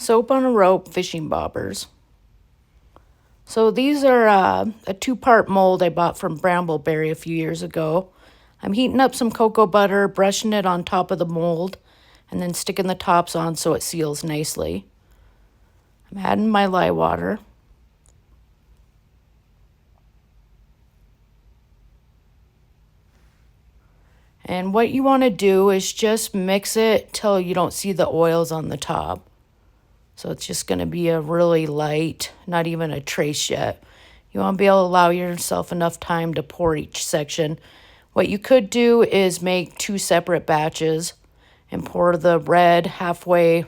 Soap on a rope fishing bobbers. So these are a two-part mold I bought from Brambleberry a few years ago. I'm heating up some cocoa butter, brushing it on top of the mold, and then sticking the tops on so it seals nicely. I'm adding my lye water. And what you want to do is just mix it till you don't see the oils on the top. So it's just going to be a really light, not even a trace yet. You want to be able to allow yourself enough time to pour each section. What you could do is make 2 separate batches and pour the red halfway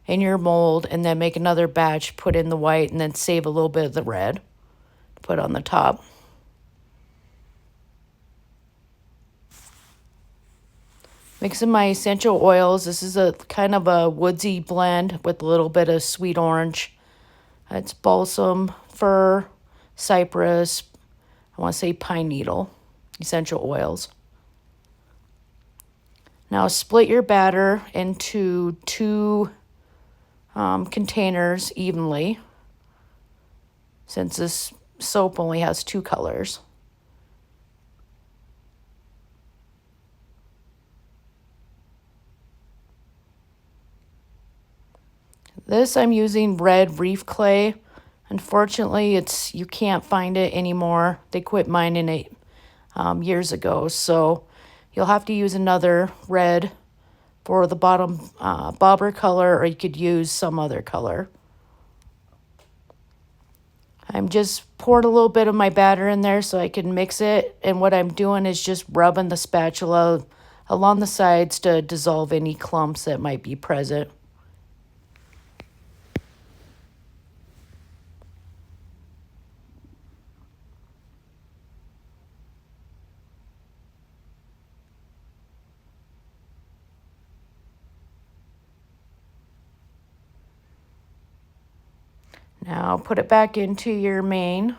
in your mold and then make another batch, put in the white, and then save a little bit of the red to put on the top. Mixing my essential oils. This is a kind of a woodsy blend with a little bit of sweet orange. It's balsam, fir, cypress, I want to say pine needle, essential oils. Now split your batter into 2 containers evenly, since this soap only has 2 colors. This I'm using red reef clay. Unfortunately, you can't find it anymore. They quit mining it years ago, so you'll have to use another red for the bottom bobber color, or you could use some other color. I'm just poured a little bit of my batter in there so I can mix it, and what I'm doing is just rubbing the spatula along the sides to dissolve any clumps that might be present. Now put it back into your main.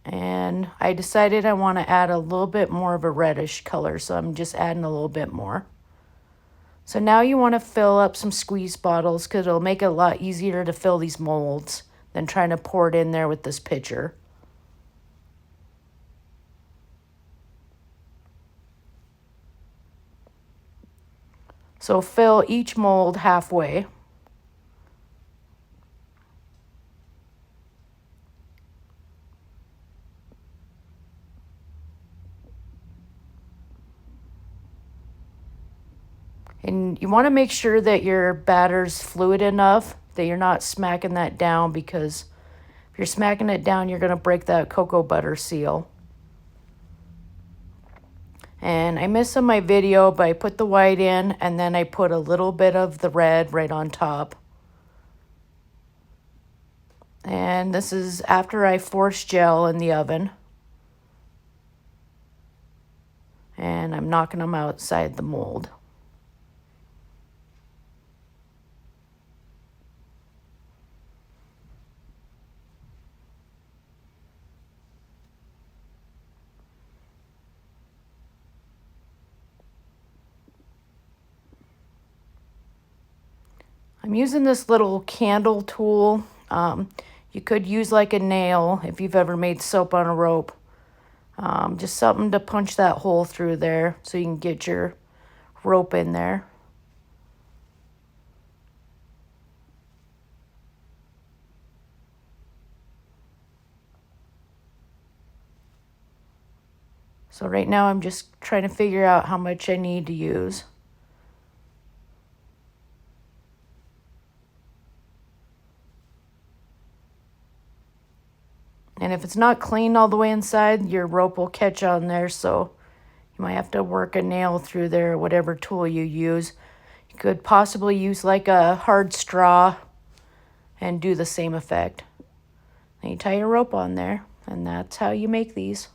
And I decided I want to add a little bit more of a reddish color, so I'm just adding a little bit more. So now you want to fill up some squeeze bottles because it'll make it a lot easier to fill these molds than trying to pour it in there with this pitcher. So fill each mold halfway. And you want to make sure that your batter's fluid enough that you're not smacking that down, because if you're smacking it down, you're going to break that cocoa butter seal. And I missed on my video, but I put the white in and then I put a little bit of the red right on top. And this is after I forced gel in the oven. And I'm knocking them outside the mold. I'm using this little candle tool. You could use like a nail if you've ever made soap on a rope. Just something to punch that hole through there so you can get your rope in there. So right now I'm just trying to figure out how much I need to use. And if it's not clean all the way inside, your rope will catch on there, so you might have to work a nail through there, whatever tool you use. You could possibly use like a hard straw and do the same effect. Then you tie your rope on there, and that's how you make these.